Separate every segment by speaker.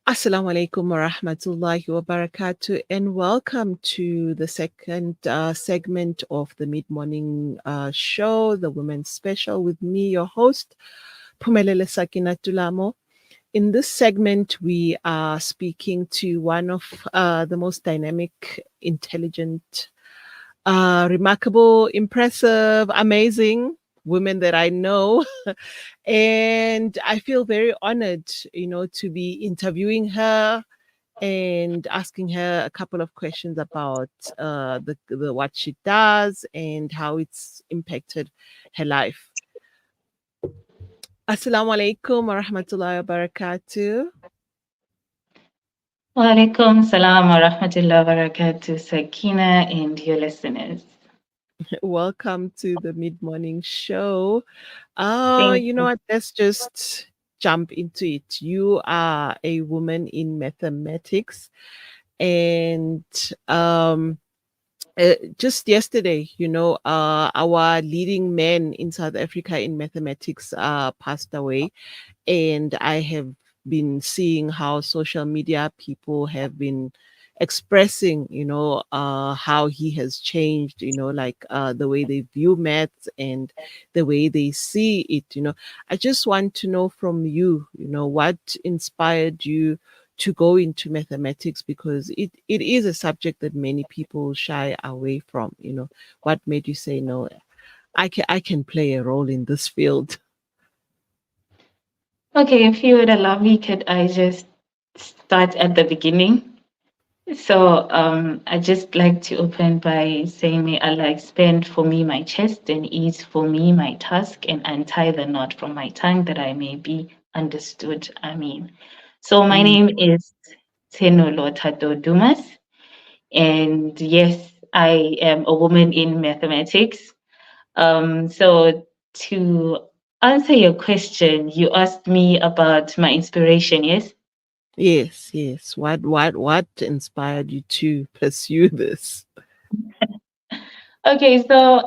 Speaker 1: Assalamu alaikum wa rahmatullahi wa barakatuh, and welcome to the second segment of the mid-morning show, the Women's Special, with me, your host, Phumelele Sakina Dolamo. In this segment, we are speaking to one of the most dynamic, intelligent, remarkable, impressive, amazing women that I know. And I feel very honored, to be interviewing her and asking her a couple of questions about the what she does and how it's impacted her life. Assalamu alaikum wa rahmatullahi wa barakatuh.
Speaker 2: Wa alaikum salam wa rahmatullahi wa barakatuh, Sakina and your listeners.
Speaker 1: Welcome to the mid-morning show.
Speaker 2: Thank
Speaker 1: You know
Speaker 2: you.
Speaker 1: what? Let's just jump into it. You are a woman in mathematics, and just yesterday, our leading man in South Africa in mathematics passed away, and I have been seeing how social media people have been expressing, how he has changed, like the way they view maths and the way they see it. I just want to know from you, what inspired you to go into mathematics, because it is a subject that many people shy away from. What made you say, no, I can play a role in this field?
Speaker 2: Okay, if you would allow me, could I just start at the beginning? So, I just like to open by saying, may Allah expand for me my chest and ease for me my task and untie the knot from my tongue that I may be understood. Amen. So, my
Speaker 1: Mm.
Speaker 2: name is Tshenolo Daumas, and yes, I am a woman in mathematics. So to answer your question, you asked me about my inspiration, yes?
Speaker 1: Yes, yes. What inspired you to pursue this?
Speaker 2: Okay, so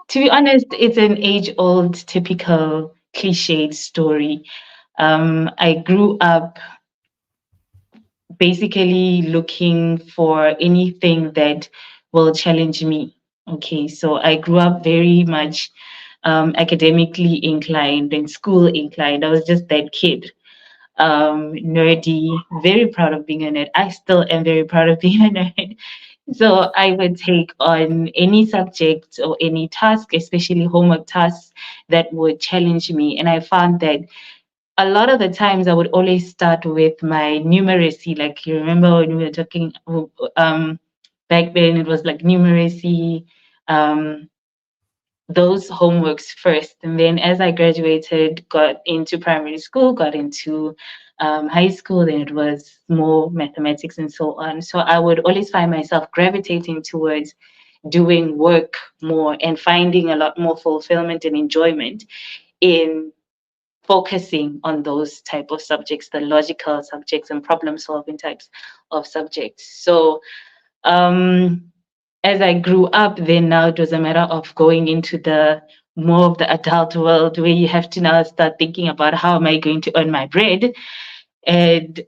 Speaker 2: to be honest, it's an age-old, typical, cliched story. I grew up basically looking for anything that will challenge me. Okay, so I grew up very much academically inclined and school inclined. I was just that kid, nerdy, very proud of being a nerd. I still am very proud of being a nerd. So I would take on any subject or any task, especially homework tasks that would challenge me. And I found that a lot of the times I would always start with my numeracy. Like you remember when we were talking back then, it was like numeracy, um, those homeworks first. And then as I graduated, got into primary school, got into high school, then it was more mathematics and so on. So I would always find myself gravitating towards doing work more and finding a lot more fulfillment and enjoyment in focusing on those type of subjects, the logical subjects and problem solving types of subjects. So um, as I grew up, then now it was a matter of going into the more of the adult world where you have to now start thinking about how am I going to earn my bread, and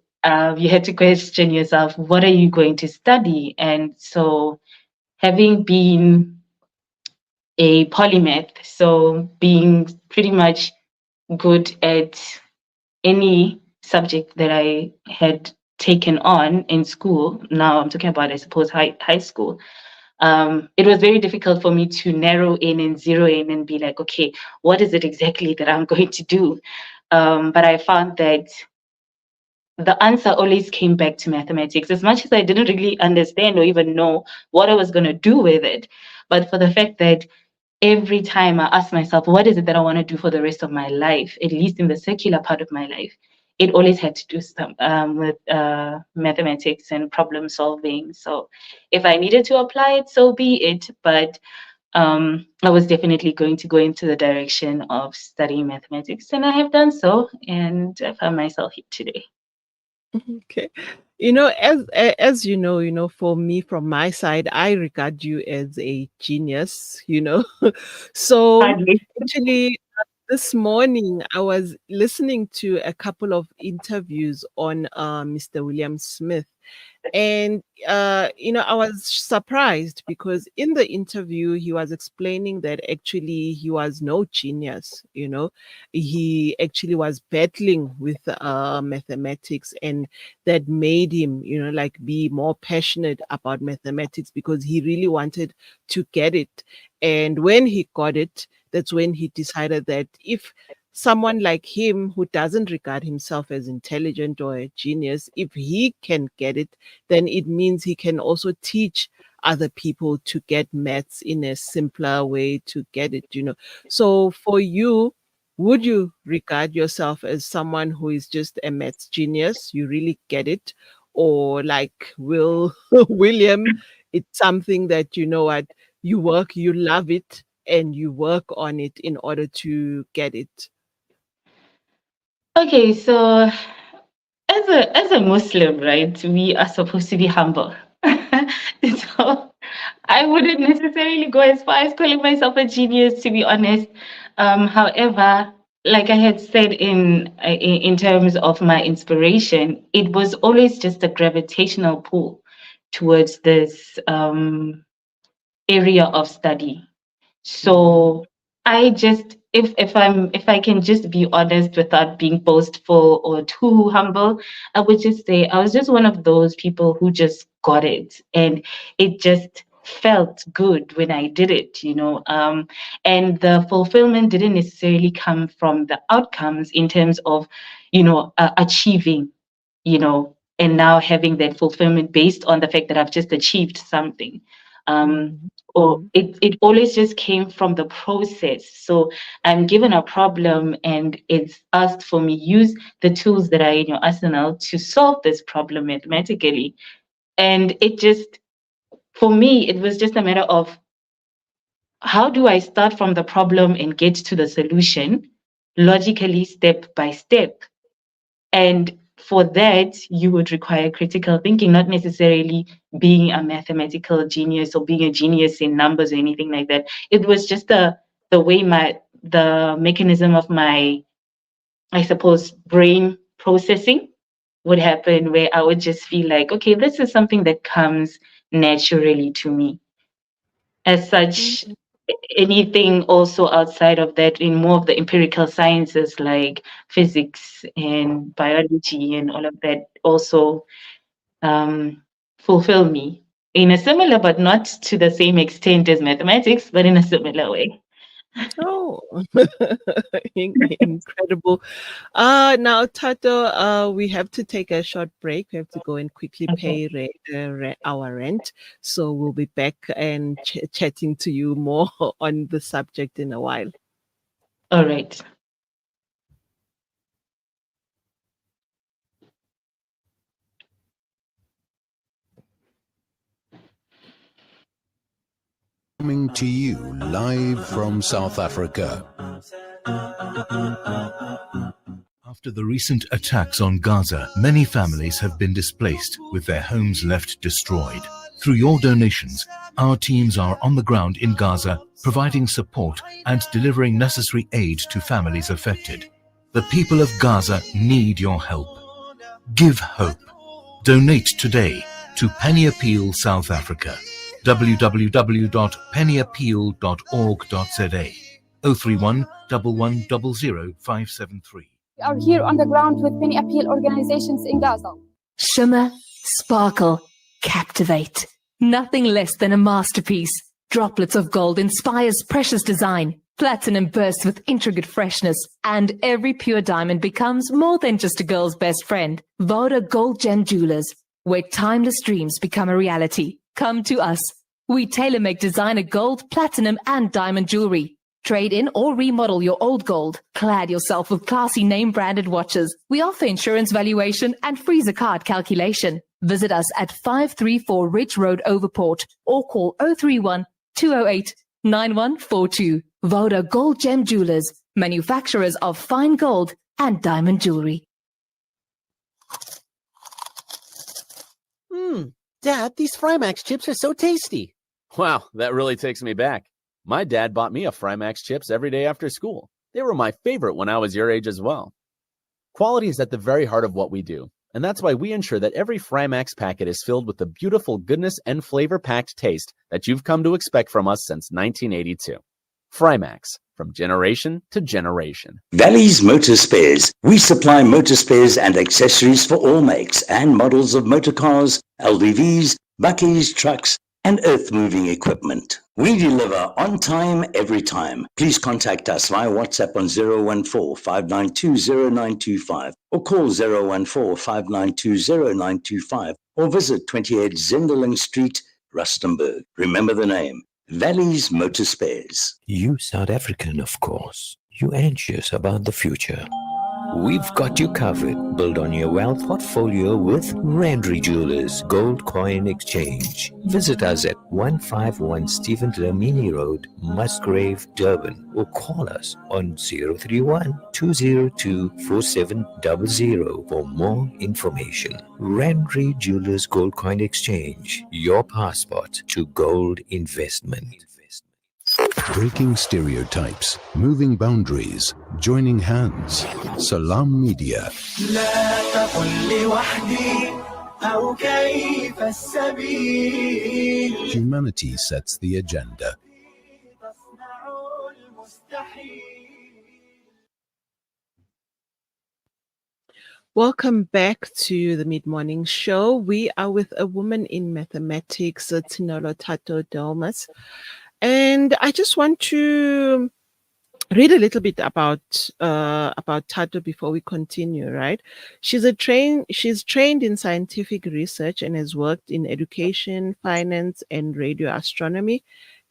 Speaker 2: you had to question yourself, what are you going to study? And so, having been a polymath, so being pretty much good at any subject that I had taken on in school. Now I'm talking about, I suppose, high school. It was very difficult for me to narrow in and zero in and be like, okay, what is it exactly that I'm going to do? But I found that the answer always came back to mathematics, as much as I didn't really understand or even know what I was going to do with it. But for the fact that every time I ask myself, what is it that I want to do for the rest of my life, at least in the secular part of my life, it always had to do with mathematics and problem solving. So if I needed to apply it, so be it. But I was definitely going to go into the direction of studying mathematics, and I have done so, and I found myself here today.
Speaker 1: Okay. As for me, from my side, I regard you as a genius. So
Speaker 2: Hardly.
Speaker 1: actually, This morning, I was listening to a couple of interviews on Mr. William Smith. And, I was surprised because in the interview, he was explaining that actually he was no genius. He actually was battling with mathematics, and that made him, like be more passionate about mathematics because he really wanted to get it. And when he got it, that's when he decided that if someone like him who doesn't regard himself as intelligent or a genius, if he can get it, then it means he can also teach other people to get maths in a simpler way to get it. So for you, would you regard yourself as someone who is just a maths genius? You really get it? Or like Will William, it's something that what you work, you love it, and you work on it in order to get it.
Speaker 2: Okay, so as a Muslim, right, we are supposed to be humble. So I wouldn't necessarily go as far as calling myself a genius, to be honest. However, like I had said in terms of my inspiration, it was always just a gravitational pull towards this area of study.
Speaker 1: Mhm.
Speaker 2: So I just, if I can just be honest without being boastful or too humble, I would just say I was just one of those people who just got it, and it just felt good when I did it. And the fulfillment didn't necessarily come from the outcomes in terms of achieving, and now having that fulfillment based on the fact that I've just achieved something. Um,
Speaker 1: Mhm.
Speaker 2: or
Speaker 1: Mhm.
Speaker 2: it always just came from the process. So I'm given a problem and it's asked for me use the tools that are in your arsenal to solve this problem mathematically. And it just, for me, it was just a matter of how do I start from the problem and get to the solution logically, step by step. And for that, you would require critical thinking, not necessarily being a mathematical genius or being a genius in numbers or anything like that. It was just the way the mechanism of my, I suppose, brain processing would happen, where I would just feel like, okay, this is something that comes naturally to me. As such,
Speaker 1: Mhm.
Speaker 2: anything also outside of that in more of the empirical sciences like physics and biology and all of that also um, fulfill me in a similar, but not to the same extent as mathematics, but in a similar way.
Speaker 1: Oh, incredible. Now, Tato, we have to take a short break. We have to go and quickly
Speaker 2: Okay.
Speaker 1: pay our rent. So we'll be back and chatting to you more on the subject in a while.
Speaker 2: All right.
Speaker 3: Coming to you live from South Africa.
Speaker 4: After the recent attacks on Gaza, many families have been displaced with their homes left destroyed. Through your donations, our teams are on the ground in Gaza, providing support and delivering necessary aid to families affected. The people of Gaza need your help. Give hope. Donate today to Penny Appeal South Africa. www.pennyappeal.org.za 031 1100 573.
Speaker 5: We are here on the ground with many appeal organizations in Gaza.
Speaker 6: Shimmer, sparkle, captivate. Nothing less than a masterpiece. Droplets of gold inspires precious design. Platinum bursts with intricate freshness. And every pure diamond becomes more than just a girl's best friend. Voda Gold Gem Jewelers, where timeless dreams become a reality. Come to us. We tailor-make designer gold, platinum, and diamond jewelry. Trade in or remodel your old gold. Clad yourself with classy name-branded watches. We offer insurance valuation and freezer card calculation. Visit us at 534 Ridge Road, Overport, or call 031 208 9142. Voda Gold Gem Jewelers, manufacturers of fine gold and diamond jewelry.
Speaker 7: Dad, these Frymax chips are so tasty.
Speaker 8: Wow, that really takes me back. My dad bought me a Frymax chips every day after school. They were my favorite when I was your age as well. Quality is at the very heart of what we do, and that's why we ensure that every Frymax packet is filled with the beautiful goodness and flavor-packed taste that you've come to expect from us since 1982. Frymax, from generation to generation.
Speaker 9: Valley's Motor Spares. We supply motor spares and accessories for all makes and models of motor cars, LDVs, buckies, trucks, and earth-moving equipment. We deliver on time, every time. Please contact us via WhatsApp on 014-592-0925 or call 014-592-0925 or visit 28 Zenderling Street, Rustenburg. Remember the name, Valley's Motor Spares.
Speaker 10: You South African, of course. You anxious about the future. We've got you covered. Build on your wealth portfolio with Rendry Jewelers Gold Coin Exchange. Visit us at 151 Stephen Dlamini Road, Musgrave, Durban, or call us on 031-202-4700 for more information. Rendry Jewelers Gold Coin Exchange, your passport to gold investment.
Speaker 3: Breaking stereotypes, moving boundaries, joining hands. Salam Media. Humanity sets the agenda.
Speaker 1: Welcome back to the Mid-Morning Show. We are with a woman in mathematics, Tshenolo Daumas. And I just want to read a little bit about Tato before we continue, right? She's trained in scientific research and has worked in education, finance, and radio astronomy.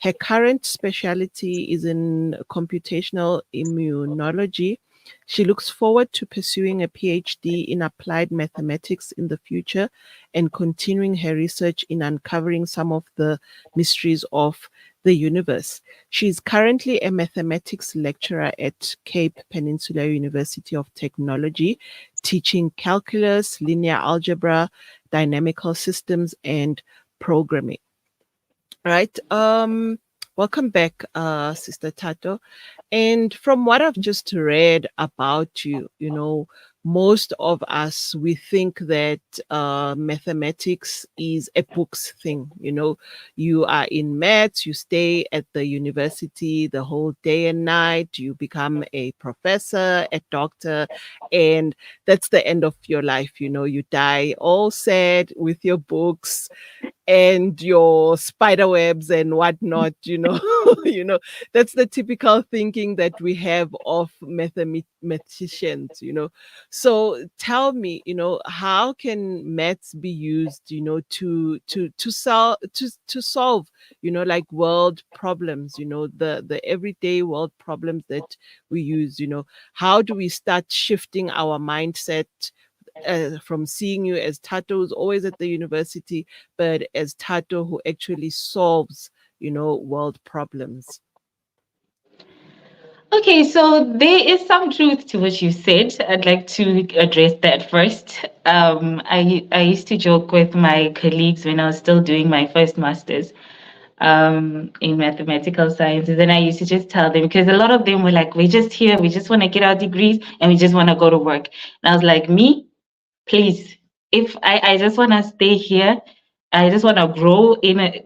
Speaker 1: Her current specialty is in computational immunology. She looks forward to pursuing a PhD in applied mathematics in the future and continuing her research in uncovering some of the mysteries of the universe. She is currently a mathematics lecturer at Cape Peninsula University of Technology, teaching calculus, linear algebra, dynamical systems, and programming. Right. Welcome back, Sister Tato. And from what I've just read about you, you know, most of us, we think that mathematics is a books thing. You know, you are in maths, you stay at the university the whole day and night, you become a professor, a doctor, and that's the end of your life. You know, you die all sad with your books and your spider webs and whatnot, you know. You know, that's the typical thinking that we have of mathematicians, you know. So tell me, you know, how can maths be used, you know, to solve, you know, like world problems, you know, the everyday world problems that we use, you know. How do we start shifting our mindset from seeing you as Tato who's always at the university, but as Tato who actually solves, you know, world problems?
Speaker 2: Okay, so there is some truth to what you said. I'd like to address that first. I used to joke with my colleagues when I was still doing my first master's in mathematical sciences, and I used to just tell them, because a lot of them were like, we're just here, we just want to get our degrees and we just want to go to work. And I was like, me, please, if I just want to stay here, I just want to grow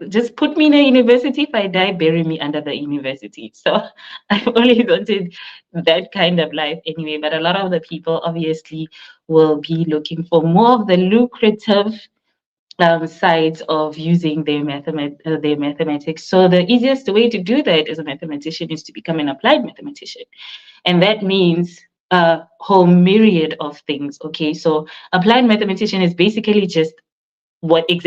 Speaker 2: just put me in a university. If I die, bury me under the university. So I've always wanted that kind of life anyway. But a lot of the people obviously will be looking for more of the lucrative sides of using their mathematics. So the easiest way to do that as a mathematician is to become an applied mathematician. And that means a whole myriad of things. Okay, so applied mathematician is basically just what is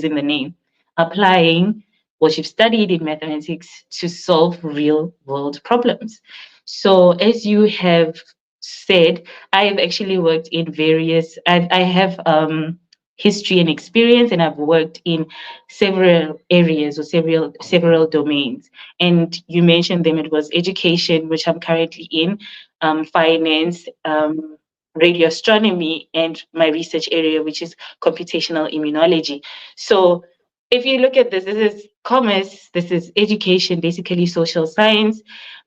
Speaker 2: in the name, applying what you've studied in mathematics to solve real world problems. So as you have said, I have actually worked in various, I have history and experience, and I've worked in several areas or several domains. And you mentioned them. It was education, which I'm currently in, finance, radio astronomy, and my research area, which is computational immunology. So if you look at this is commerce, this is education, basically social science.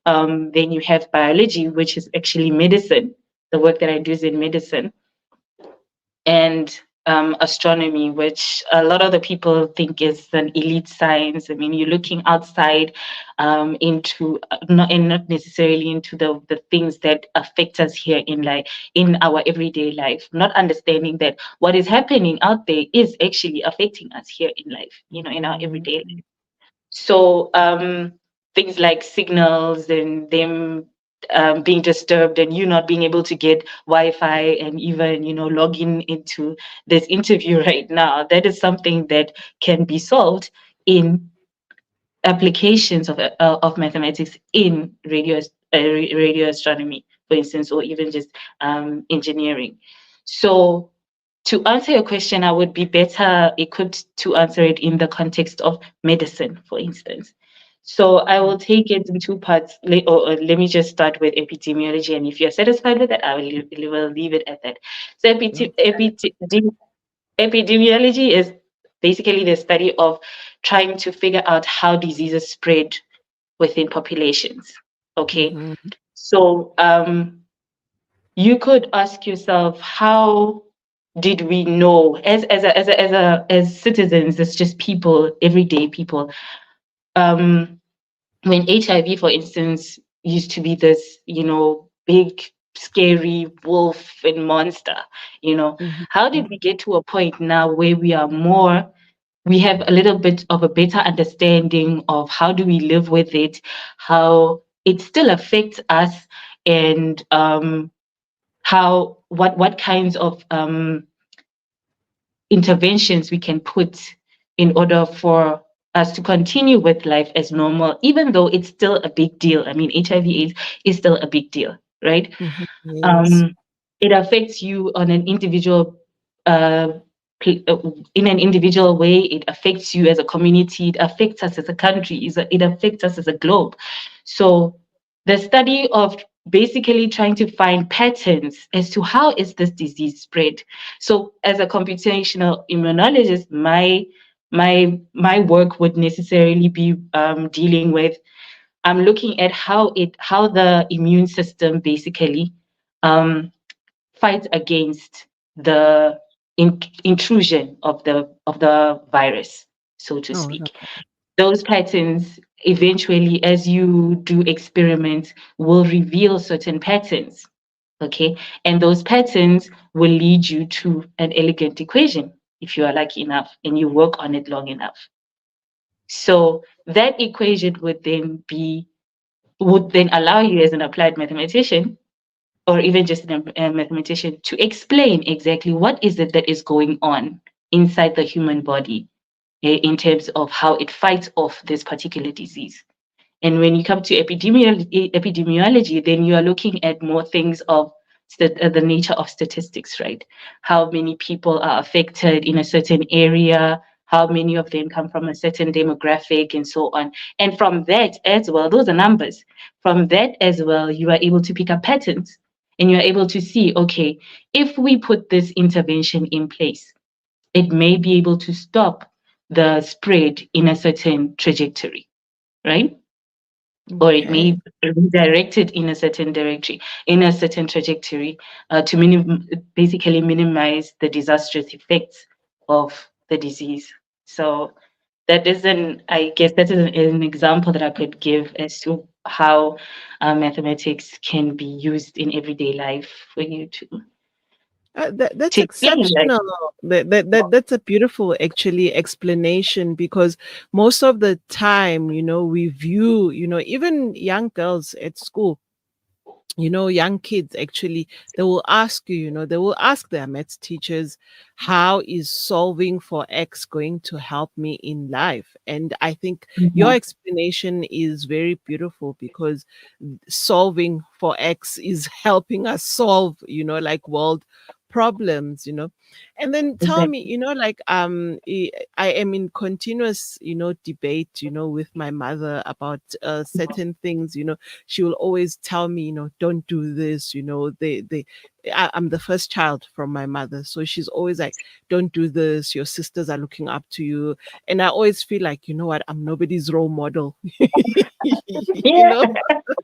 Speaker 2: Then you have biology, which is actually medicine. The work that I do is in medicine. And astronomy, which a lot of the people think is an elite science. I mean, you're looking outside into not necessarily into the things that affect us here in our everyday life, not understanding that what is happening out there is actually affecting us here in life, in our everyday life. So things like signals and them being disturbed and you not being able to get Wi-Fi and even, log into this interview right now, that is something that can be solved in applications of mathematics in radio astronomy, for instance, or even just engineering. So to answer your question, I would be better equipped to answer it in the context of medicine, for instance. So I will take it in two parts, or let me just start with epidemiology. And if you're satisfied with that, I will leave it at that. So epidemiology is basically the study of trying to figure out how diseases spread within populations. Okay. So you could ask yourself, how did we know as citizens, as just people, everyday people, when HIV, for instance, used to be this, big, scary wolf and monster, how did we get to a point now where we have a little bit of a better understanding of how do we live with it, how it still affects us, and what kinds of interventions we can put in order for us to continue with life as normal, even though it's still a big deal. I mean, HIV/AIDS is still a big deal, right?
Speaker 1: Yes.
Speaker 2: It affects you on an individual, in an individual way. It affects you as a community. It affects us as a country. It affects us as a globe. So the study of basically trying to find patterns as to how is this disease spread. So as a computational immunologist, my work would necessarily be dealing with, I'm looking at how the immune system basically fights against the intrusion of the virus, so to speak. Those patterns eventually, as you do experiments, will reveal certain patterns. Okay, and those patterns will lead you to an elegant equation if you are lucky enough and you work on it long enough. So that equation would then allow you, as an applied mathematician, or even just a mathematician, to explain exactly what is it that is going on inside the human body in terms of how it fights off this particular disease. And when you come to epidemiology, then you are looking at more things of the nature of statistics, right? How many people are affected in a certain area, how many of them come from a certain demographic, and so on. And from that as well, those are numbers. From that as well, you are able to pick up patterns, and you're able to see, okay, if we put this intervention in place, it may be able to stop the spread in a certain trajectory, right? Or it may be redirected in a certain trajectory to basically minimize the disastrous effects of the disease. So that is an example that I could give as to how mathematics can be used in everyday life for you to.
Speaker 1: That's exceptional. That's a beautiful, actually, explanation, because most of the time, we view, even young girls at school, young kids, actually, they will ask they will ask their maths teachers, how is solving for X going to help me in life? And I think your explanation is very beautiful, because solving for X is helping us solve, like world problems. And then tell me, I am in continuous, debate, with my mother about certain things. She will always tell me, don't do this, I'm the first child from my mother. So she's always like, don't do this. Your sisters are looking up to you. And I always feel like, you know what? I'm nobody's role model. You
Speaker 2: Yeah,
Speaker 1: know?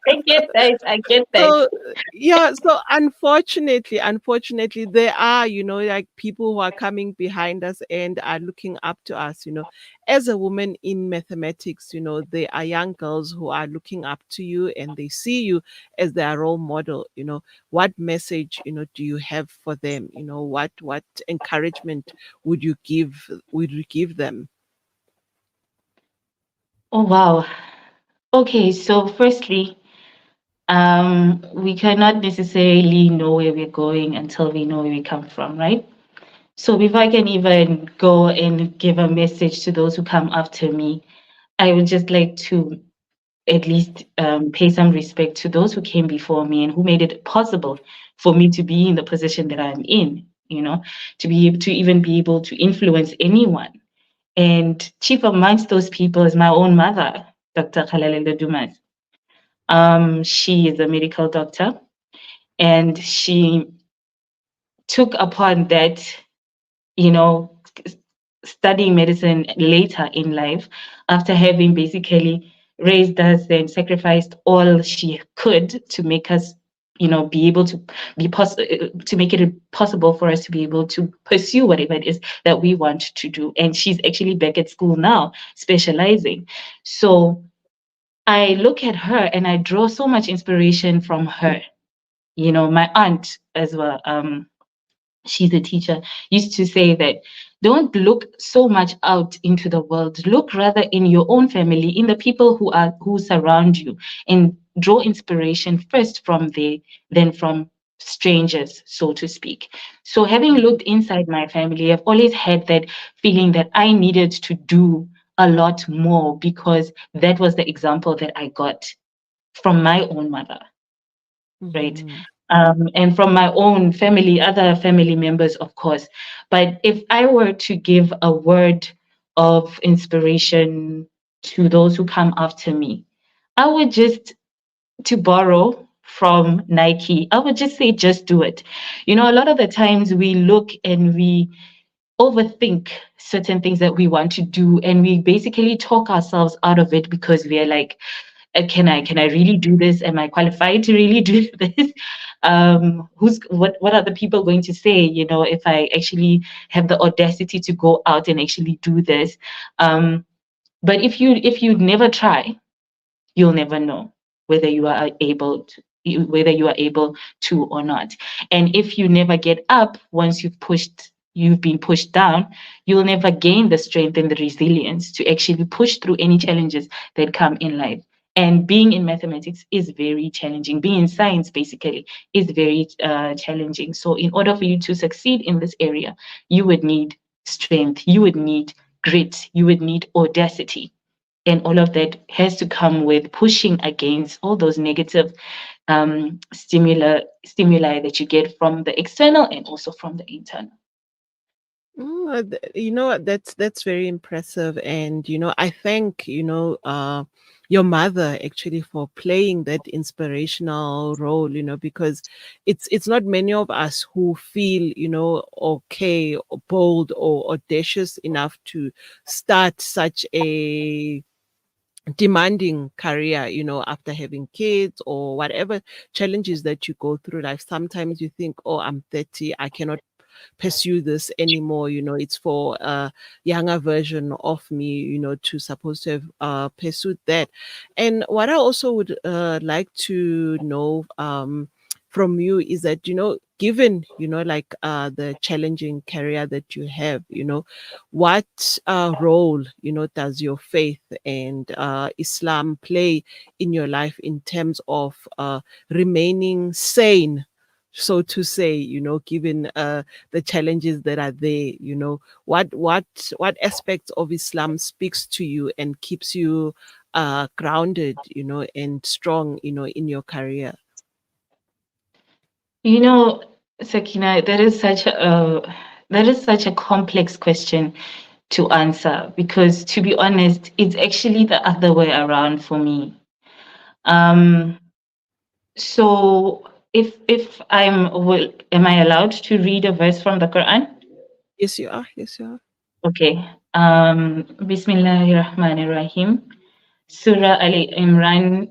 Speaker 2: I get that. I get that.
Speaker 1: So yeah, so unfortunately there are, you know, like people who are coming behind us and are looking up to us, you know. As a woman in mathematics, you know, there are young girls who are looking up to you and they see you as their role model. You know, what message, you know, do you have for them? You know, what encouragement would you give them?
Speaker 2: Oh, wow. Okay, so firstly, we cannot necessarily know where we're going until we know where we come from, right? So if I can even go and give a message to those who come after me, I would just like to at least pay some respect to those who came before me and who made it possible for me to be in the position that I'm in, you know, to be able to even be able to influence anyone. And chief amongst those people is my own mother, Dr. Kgalalelo Daumas. She is a medical doctor, and she took upon that, you know, studying medicine later in life after having basically raised us and sacrificed all she could to make us, you know, be able to to make it possible for us to be able to pursue whatever it is that we want to do. And she's actually back at school now, specializing. So I look at her and I draw so much inspiration from her. You know, my aunt as well, she's a teacher, used to say that don't look so much out into the world. Look rather in your own family, in the people who surround you, and draw inspiration first from there, then from strangers, so to speak. So having looked inside my family, I've always had that feeling that I needed to do a lot more because that was the example that I got from my own mother, right?
Speaker 1: Mhm.
Speaker 2: And from my own family, other family members, of course. But if I were to give a word of inspiration to those who come after me, I would just, to borrow from Nike, I would just say, just do it. You know, a lot of the times we look and we overthink certain things that we want to do, and we basically talk ourselves out of it because we are like, can I really do this? Am I qualified to really do this? What are the people going to say, you know, if I actually have the audacity to go out and actually do this? But if you never try, you'll never know whether you are able to or not. And if you never get up once you've been pushed down, you'll never gain the strength and the resilience to actually push through any challenges that come in life. And being in mathematics is very challenging. Being in science, basically, is very challenging. So in order for you to succeed in this area, you would need strength, you would need grit, you would need audacity. And all of that has to come with pushing against all those negative stimuli that you get from the external and also from the internal.
Speaker 1: You know what, that's very impressive, and you know, I thank, you know, your mother actually for playing that inspirational role, you know, because it's not many of us who feel, you know, okay or bold or audacious enough to start such a demanding career, you know, after having kids or whatever challenges that you go through life. Sometimes you think, oh, I'm 30, I cannot pursue this anymore, you know, it's for a younger version of me, you know, to supposed to have pursued that. And what I also would like to know from you is that, you know, given, you know, like the challenging career that you have, you know, what role, you know, does your faith and Islam play in your life in terms of remaining sane, so to say, you know, given the challenges that are there, you know, what aspects of Islam speaks to you and keeps you grounded, you know, and strong, you know, in your career?
Speaker 2: You know, Sakina, that is such a complex question to answer because, to be honest, it's actually the other way around for me. Um, so if am I allowed to read a verse from the Quran?
Speaker 1: Yes, you are. Yes, you are.
Speaker 2: Okay. Bismillahirrahmanirrahim. Surah Ali Imran,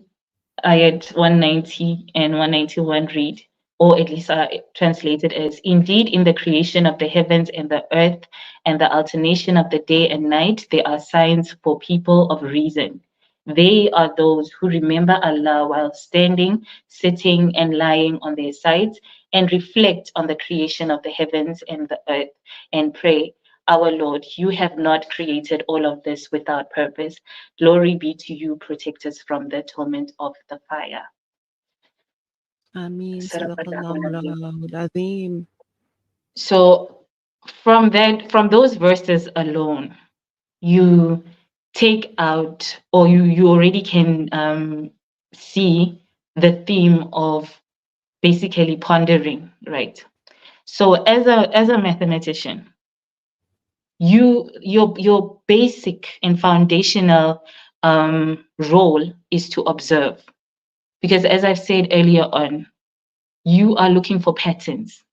Speaker 2: ayat 190 and 191 read, or at least are translated as, indeed, in the creation of the heavens and the earth and the alternation of the day and night, there are signs for people of reason. They are those who remember Allah while standing, sitting, and lying on their sides, and reflect on the creation of the heavens and the earth, and pray, our Lord, you have not created all of this without purpose. Glory be to you, protect us from the torment of the fire.
Speaker 1: Ameen. Azim.
Speaker 2: So from those verses alone, you take out, or you already can see the theme of basically pondering, right? So as a mathematician, your basic and foundational role is to observe, because as I've said earlier on, you are looking for patterns,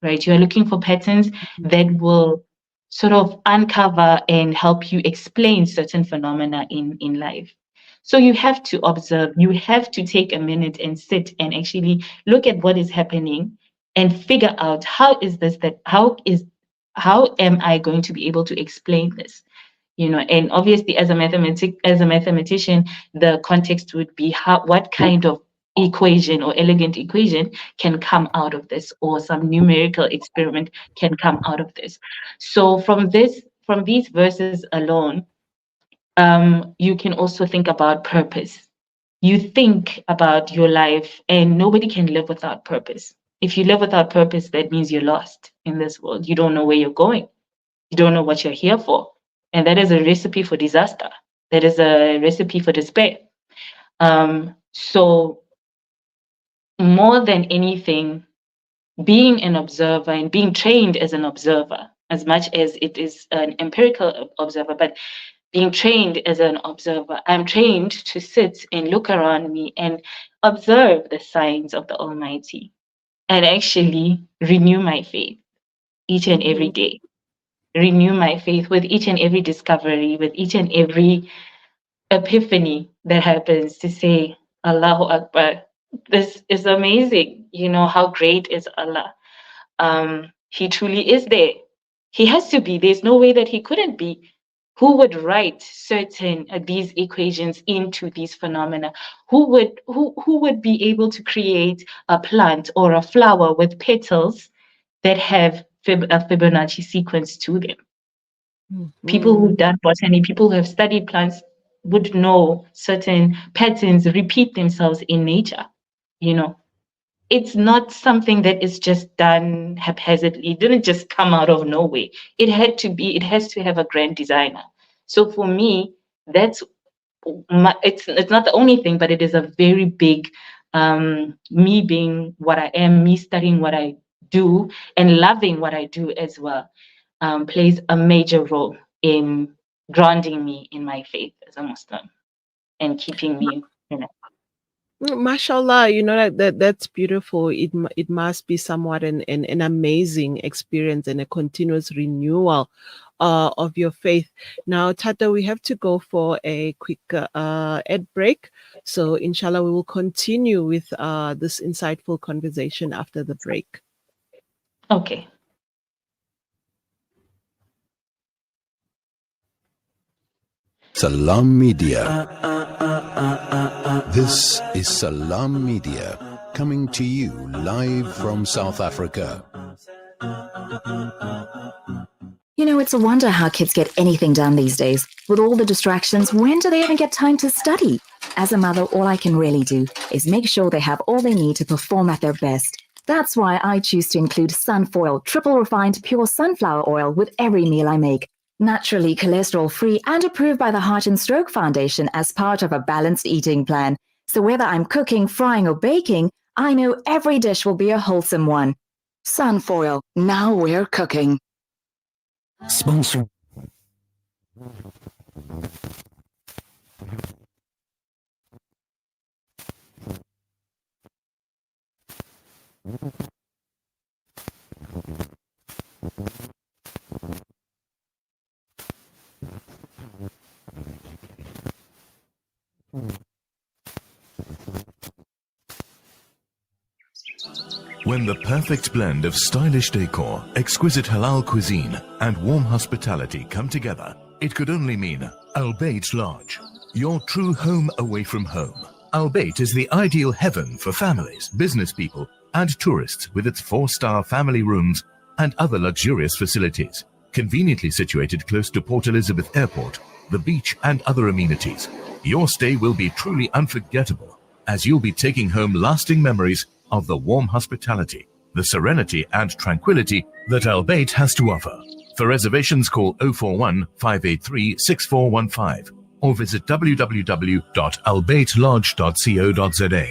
Speaker 2: right? You are looking for patterns that will sort of uncover and help you explain certain phenomena in life. So you have to observe, you have to take a minute and sit and actually look at what is happening and figure out how am I going to be able to explain this? And obviously as a mathematician, the context would be what kind of equation or elegant equation can come out of this, or some numerical experiment can come out of this. So from these verses alone, you can also think about purpose. You think about your life, and nobody can live without purpose. If you live without purpose, that means you're lost in this world. You don't know where you're going. You don't know what you're here for. And that is a recipe for disaster. That is a recipe for despair. So more than anything, being an observer and being trained as an observer, as much as it is an empirical observer, but being trained as an observer, I'm trained to sit and look around me and observe the signs of the Almighty and actually renew my faith each and every day. Renew my faith with each and every discovery, with each and every epiphany that happens, to say, Allahu Akbar, this is amazing. How great is Allah? He truly is there. He has to be. There's no way that he couldn't be. Who would write certain these equations into these phenomena? Who would be able to create a plant or a flower with petals that have a Fibonacci sequence to them? People who've done botany, people who have studied plants would know certain patterns repeat themselves in nature. It's not something that is just done haphazardly. It didn't just come out of nowhere. It has to have a grand designer. So for me, it's not the only thing, but it is a very big, me being what I am, me studying what I do and loving what I do as well, plays a major role in grounding me in my faith as a Muslim and keeping me,
Speaker 1: Mashallah, that's beautiful. It must be somewhat an amazing experience and a continuous renewal of your faith. Now, Tata, we have to go for a quick ad break. So, inshallah, we will continue with this insightful conversation after the break.
Speaker 2: Okay.
Speaker 3: Salam Media. This is Salam Media, coming to you live from South Africa.
Speaker 11: It's a wonder how kids get anything done these days. With all the distractions, when do they even get time to study? As a mother, all I can really do is make sure they have all they need to perform at their best. That's why I choose to include Sunfoil, triple refined pure sunflower oil with every meal I make. Naturally cholesterol-free and approved by the Heart and Stroke Foundation as part of a balanced eating plan. So whether I'm cooking, frying, or baking, I know every dish will be a wholesome one. Sunfoil, now we're cooking.
Speaker 10: Sponsor.
Speaker 4: When the perfect blend of stylish decor, exquisite halal cuisine, and warm hospitality come together, it could only mean Al Bayt Lodge, your true home away from home. Al Bayt is the ideal heaven for families, business people, and tourists with its 4-star family rooms and other luxurious facilities. Conveniently situated close to Port Elizabeth Airport, the beach, and other amenities, your stay will be truly unforgettable, as you'll be taking home lasting memories of the warm hospitality, the serenity and tranquility that Al Bayt has to offer. For reservations, call 041 583 6415 or visit www.albaytlodge.co.za.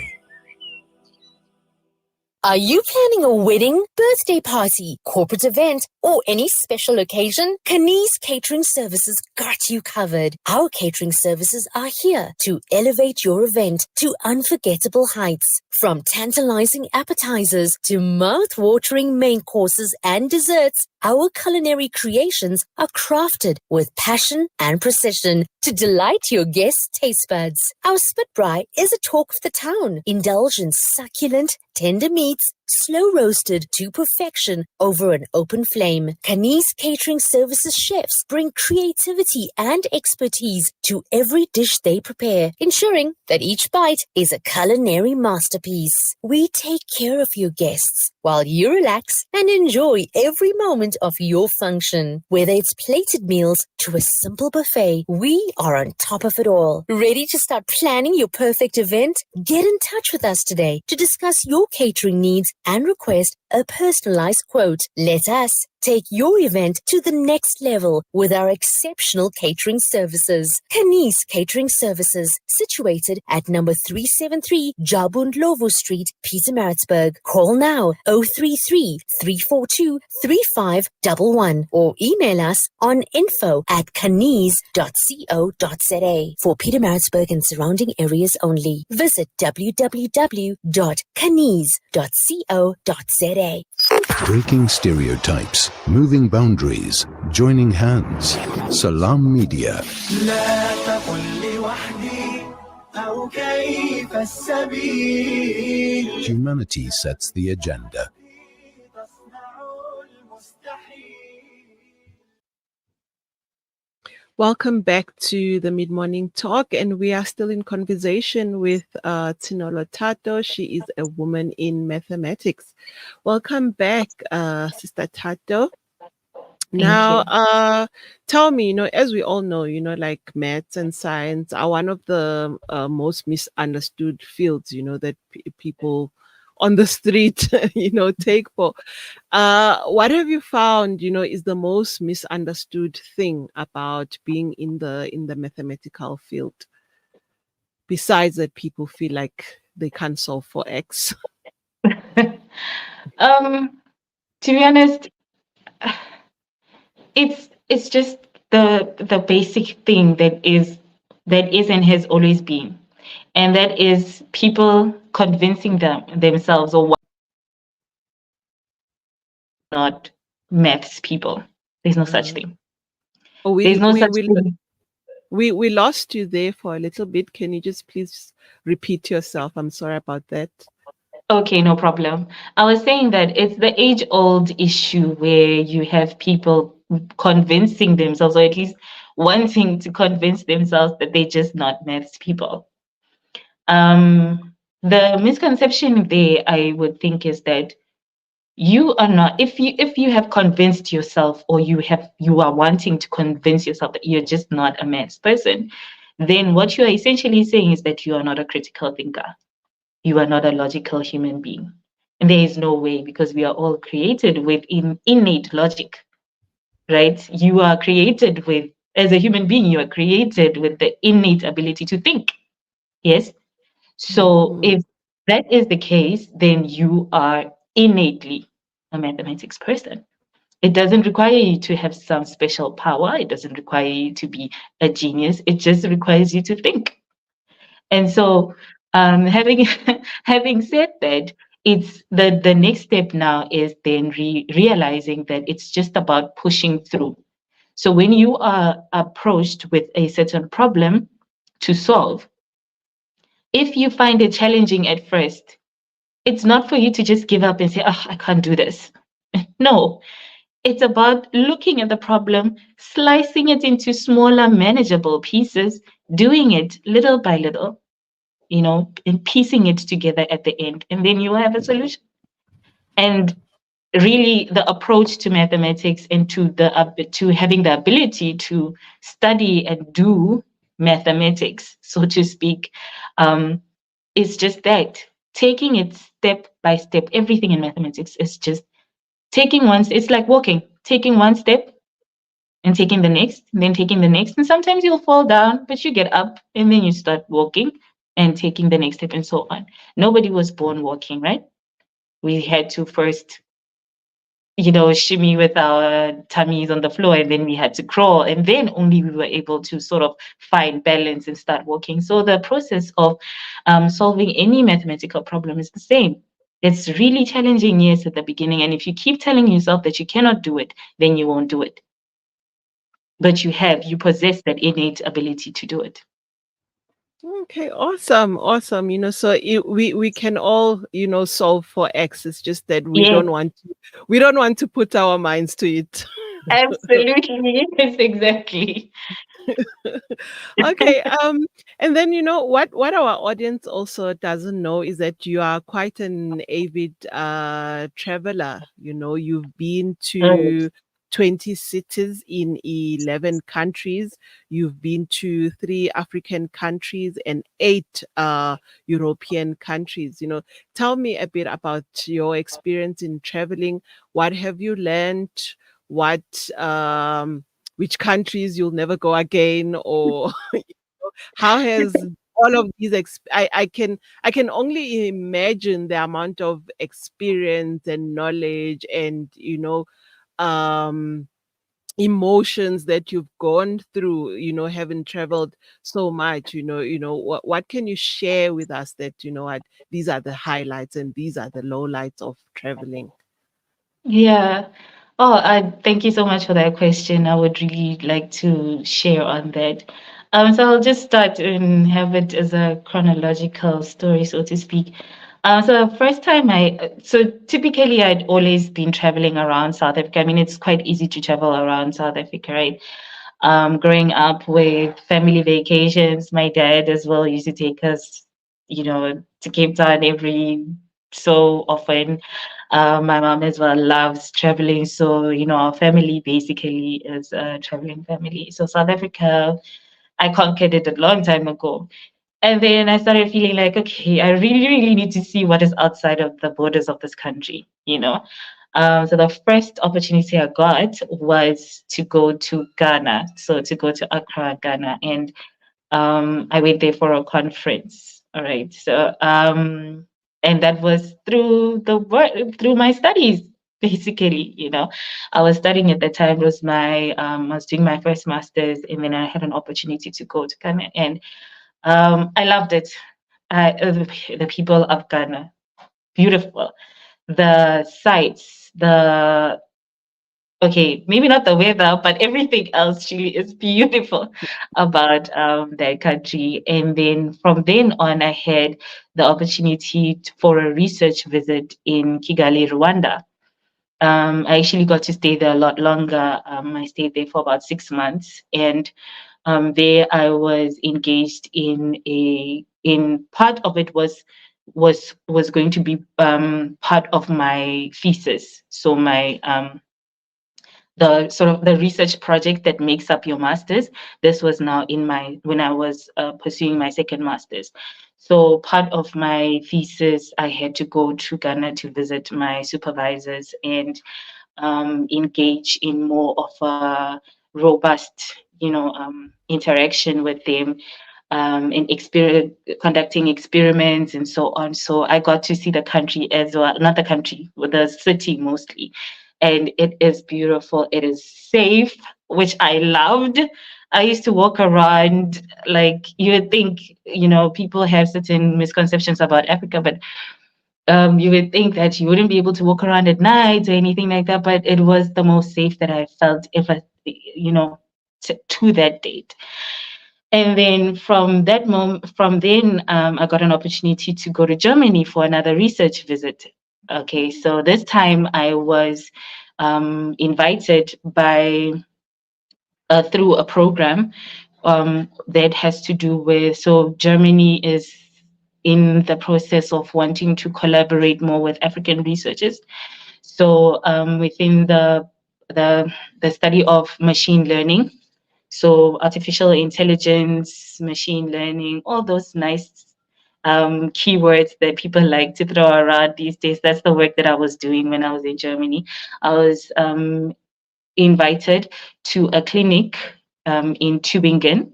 Speaker 12: Are you planning a wedding, birthday party, corporate event, or any special occasion? Khanis Catering Services got you covered. Our catering services are here to elevate your event to unforgettable heights. From tantalizing appetizers to mouth-watering main courses and desserts, our culinary creations are crafted with passion and precision to delight your guests' taste buds. Our spit braai is a talk of the town. Indulge in succulent, tender meats, slow roasted to perfection over an open flame. Khanis Catering Services chefs bring creativity and expertise to every dish they prepare, ensuring that each bite is a culinary masterpiece. We take care of your guests while you relax and enjoy every moment of your function. Whether it's plated meals to a simple buffet, we are on top of it all. Ready to start planning your perfect event? Get in touch with us today to discuss your catering needs and request a personalized quote. Let us take your event to the next level with our exceptional catering services. Khanis Catering Services, situated at number 373 Jabundlovu Street, Pietermaritzburg. Call now 033 342 3511 or email us on info@khanis.co.za for Pietermaritzburg and surrounding areas only. Visit www.khanis.co.za.
Speaker 3: Breaking stereotypes, moving boundaries, joining hands. Salam Media. Humanity sets the agenda.
Speaker 1: Welcome back to the Mid-Morning Talk, and we are still in conversation with Tshenolo Tato. She is a woman in mathematics. Welcome back, Sister Tato. Now, tell me, as we all know, like maths and science are one of the most misunderstood fields, that people on the street, take for. What have you found, is the most misunderstood thing about being in the mathematical field? Besides that people feel like they can't solve for X.
Speaker 2: To be honest, it's just the basic thing that is and has always been, and that is people convincing themselves or not maths people. There's no such thing. There's no such thing.
Speaker 1: We lost you there for a little bit. Can you just please repeat yourself? I'm sorry about that.
Speaker 2: Okay, no problem. I was saying that it's the age-old issue where you have people convincing themselves, or at least wanting to convince themselves that they're just not maths people. The misconception there, I would think, is that you are not, if you have convinced yourself, or you are wanting to convince yourself that you're just not a maths person, then what you are essentially saying is that you are not a critical thinker. You are not a logical human being. And there is no way, because we are all created with innate logic, right? You are created with, as a human being, you are created with the innate ability to think. Yes? So if that is the case, then you are innately a mathematics person. It doesn't require you to have some special power. It doesn't require you to be a genius. It just requires you to think. And so having said that, it's the next step now is then realizing that it's just about pushing through. So when you are approached with a certain problem to solve, if you find it challenging at first, it's not for you to just give up and say, oh, I can't do this. No, it's about looking at the problem, slicing it into smaller, manageable pieces, doing it little by little, and piecing it together at the end. And then you have a solution. And really the approach to mathematics and to having the ability to study and do mathematics, so to speak, is just that, taking it step by step. Everything in mathematics is just taking it's like walking, taking one step and taking the next, and then taking the next. And sometimes you'll fall down, but you get up and then you start walking and taking the next step and so on. Nobody was born walking, right? We had to first shimmy with our tummies on the floor, and then we had to crawl, and then only we were able to sort of find balance and start walking. So the process of solving any mathematical problem is the same. It's really challenging, yes, at the beginning, and if you keep telling yourself that you cannot do it, then you won't do it. But you possess that innate ability to do it.
Speaker 1: Okay, awesome. So we can all, solve for X. It's just that we don't want to put our minds to it.
Speaker 2: Absolutely, yes, exactly.
Speaker 1: Okay, and then what our audience also doesn't know is that you are quite an avid traveler. You've been to 20 cities in 11 countries. You've been to 3 African countries and 8 European countries. Tell me a bit about your experience in traveling. What have you learned? Which countries you'll never go again, or how has all of these I can only imagine the amount of experience and knowledge and emotions that you've gone through, having traveled so much. What can you share with us that these are the highlights and these are the lowlights of traveling?
Speaker 2: Yeah. Oh, thank you so much for that question. I would really like to share on that. So I'll just start and have it as a chronological story, so to speak. So the first time so typically I'd always been traveling around South Africa. I mean, it's quite easy to travel around South Africa, right? Growing up with family vacations, my dad as well used to take us, to Cape Town every so often. My mom as well loves traveling. So, our family basically is a traveling family. So South Africa, I conquered it a long time ago. And then I started feeling like, okay, I really, really need to see what is outside of the borders of this country, So the first opportunity I got was to go to Ghana. So to go to Accra, Ghana. And I went there for a conference. All right. So, and that was through my studies, basically. I was studying at the time. It was I was doing my first master's, and then I had an opportunity to go to Ghana, and I loved it. The people of Ghana, beautiful. The sights, maybe not the weather, but everything else really is beautiful about that country. And then from then on, I had the opportunity for a research visit in Kigali, Rwanda. I actually got to stay there a lot longer. I stayed there for about 6 months, and there I was engaged in part of it was going to be part of my thesis. So my the sort of the research project that makes up your master's. This was now when I was pursuing my second master's. So part of my thesis, I had to go to Ghana to visit my supervisors and engage in more of a robust, interaction with them, and conducting experiments and so on. So I got to see the country as well, not the country, but the city mostly. And it is beautiful. It is safe, which I loved. I used to walk around, like you would think, people have certain misconceptions about Africa, but You would think that you wouldn't be able to walk around at night or anything like that, but it was the most safe that I felt ever, to that date. And then from then, I got an opportunity to go to Germany for another research visit. Okay, so this time I was invited through a program that has to do with, so Germany is in the process of wanting to collaborate more with African researchers. So within the study of machine learning, so artificial intelligence, machine learning, all those nice keywords that people like to throw around these days. That's the work that I was doing when I was in Germany. I was invited to a clinic in Tübingen.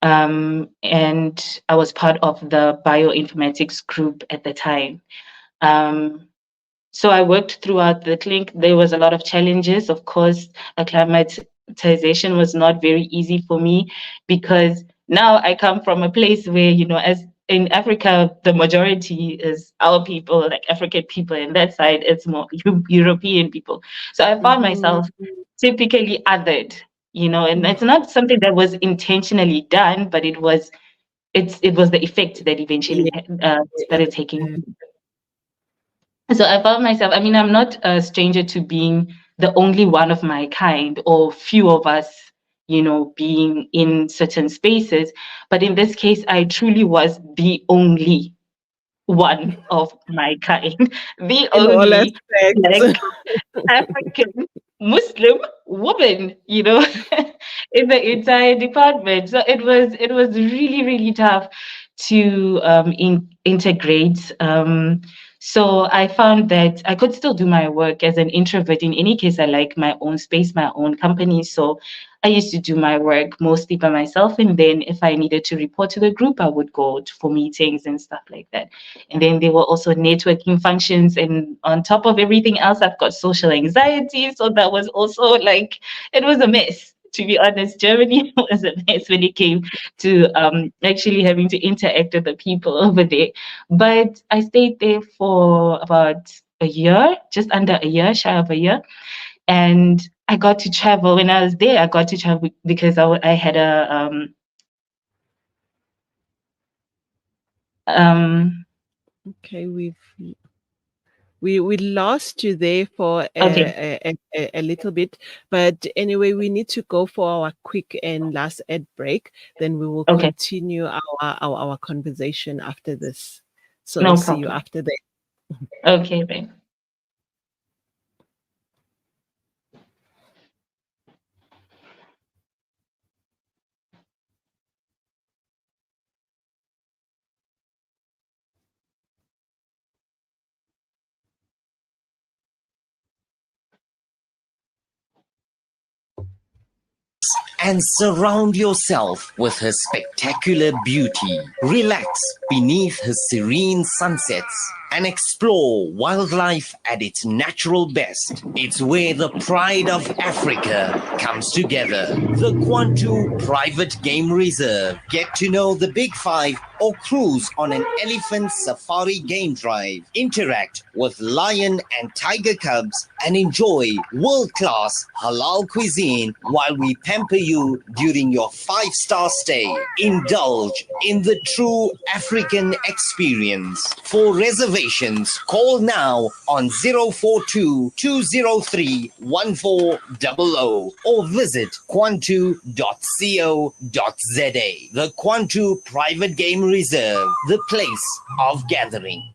Speaker 2: And I was part of the bioinformatics group at the time. So I worked throughout the clinic. There was a lot of challenges. Of course, acclimatization was not very easy for me because now I come from a place where, as in Africa, the majority is our people, like African people, and that side it's more European people. So I found myself typically othered, and it's not something that was intentionally done, but it was the effect that eventually started taking. So I found myself, I'm not a stranger to being the only one of my kind or few of us, being in certain spaces. But in this case, I truly was the only one of my kind, the
Speaker 1: In all
Speaker 2: only
Speaker 1: aspects.
Speaker 2: African Muslim woman, in the entire department. So it was really, really tough to integrate. So I found that I could still do my work as an introvert. In any case, I like my own space, my own company. So I used to do my work mostly by myself. And then if I needed to report to the group, I would go for meetings and stuff like that. And then there were also networking functions. And on top of everything else, I've got social anxiety. So that was also it was a mess. To be honest, Germany was a mess when it came to actually having to interact with the people over there. But I stayed there for about a year, just under a year, shy of a year. And I got to travel. When I was there, I got to travel because I had a
Speaker 1: Okay, we lost you there for a little bit, but anyway, we need to go for our quick and last ad break. Then we will continue our conversation after this. So
Speaker 2: No
Speaker 1: see you
Speaker 2: problem.
Speaker 1: after that.
Speaker 2: Okay, then.
Speaker 13: And surround yourself with her spectacular beauty. Relax beneath her serene sunsets and explore wildlife at its natural best. It's where the pride of Africa comes together. The Kwantu Private Game Reserve. Get to know the Big Five or cruise on an elephant safari game drive. Interact with lion and tiger cubs and enjoy world-class halal cuisine while we pamper you during your 5-star stay. Indulge in the true African experience. For reservations, call now on 042-203-1400 or visit kwantu.co.za. The Kwantu Private Game Reserve, the place of gathering.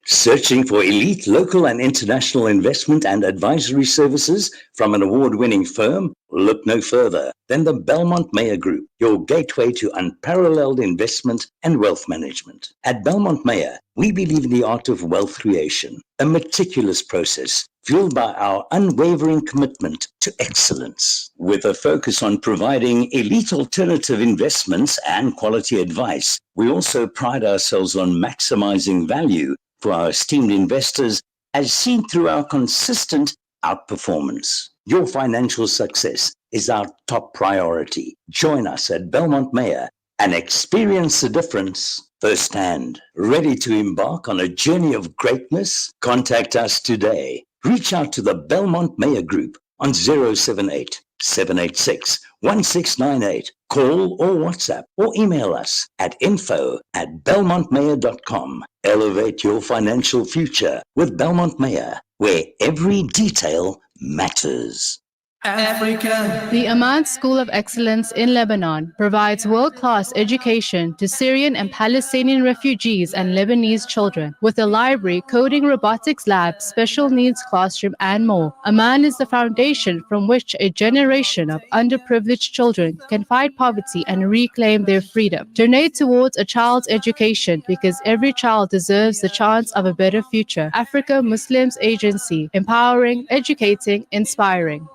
Speaker 9: Searching for elite local and international investment and advisory services from an award-winning firm? Look no further than the Belmont Mayer Group, your gateway to unparalleled investment and wealth management. At Belmont Mayer, we believe in the art of wealth creation, a meticulous process fueled by our unwavering commitment to excellence. With a focus on providing elite alternative investments and quality advice, we also pride ourselves on maximizing value for our esteemed investors, as seen through our consistent outperformance. Your financial success is our top priority. Join us at Belmont Mayer and experience the difference firsthand. Ready to embark on a journey of greatness? Contact us today. Reach out to the Belmont Mayor Group on 078 786 1698. Call or WhatsApp or email us at info@belmontmayor.com. Elevate your financial future with Belmont Mayor, where every detail matters.
Speaker 14: Africa. The Ahmad School of Excellence in Lebanon provides world-class education to Syrian and Palestinian refugees and Lebanese children with a library, coding, robotics lab, special needs classroom, and more. Aman is the foundation from which a generation of underprivileged children can fight poverty and reclaim their freedom. Donate towards a child's education because every child deserves the chance of a better future. Africa Muslims Agency, empowering, educating, inspiring.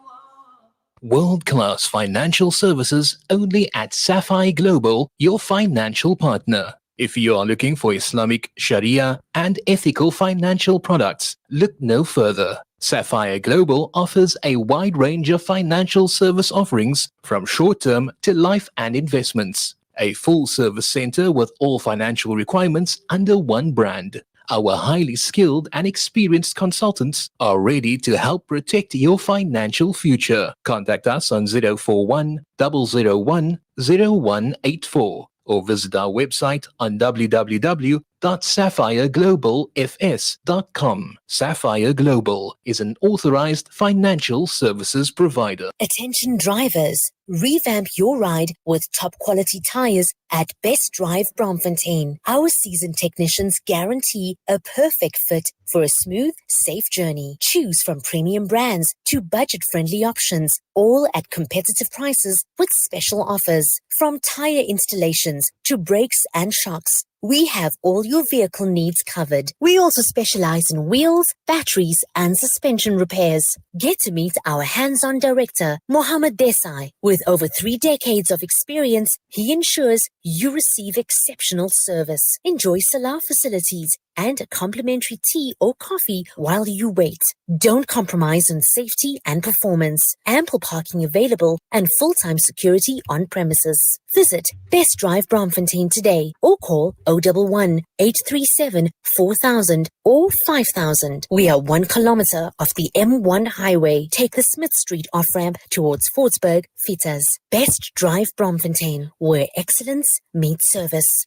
Speaker 15: World-class financial services only at Sapphire Global, your financial partner. If you are looking for Islamic, Sharia, and ethical financial products, look no further. Sapphire Global offers a wide range of financial service offerings from short-term to life and investments. A full-service center with all financial requirements under one brand. Our highly skilled and experienced consultants are ready to help protect your financial future. Contact us on 041 001 0184 or visit our website on www.sapphireglobalfs.com. Sapphire Global is an authorized financial services provider.
Speaker 12: Attention drivers, revamp your ride with top quality tires at Best Drive Braamfontein. Our seasoned technicians guarantee a perfect fit for a smooth, safe journey. Choose from premium brands to budget-friendly options, all at competitive prices with special offers. From tire installations to brakes and shocks, we have all your vehicle needs covered. We also specialize in wheels, batteries, and suspension repairs. Get to meet our hands-on director, Mohammed Desai. With over 3 decades of experience, he ensures you receive exceptional service. Enjoy Salah facilities and a complimentary tea or coffee while you wait. Don't compromise on safety and performance. Ample parking available and full-time security on premises. Visit Best Drive Braamfontein today or call 011 837 4000 or 5000. We are 1 kilometer off the M1 highway. Take the Smith Street off-ramp towards Fortsburg, Fitas. Best Drive Braamfontein, where excellence meets service.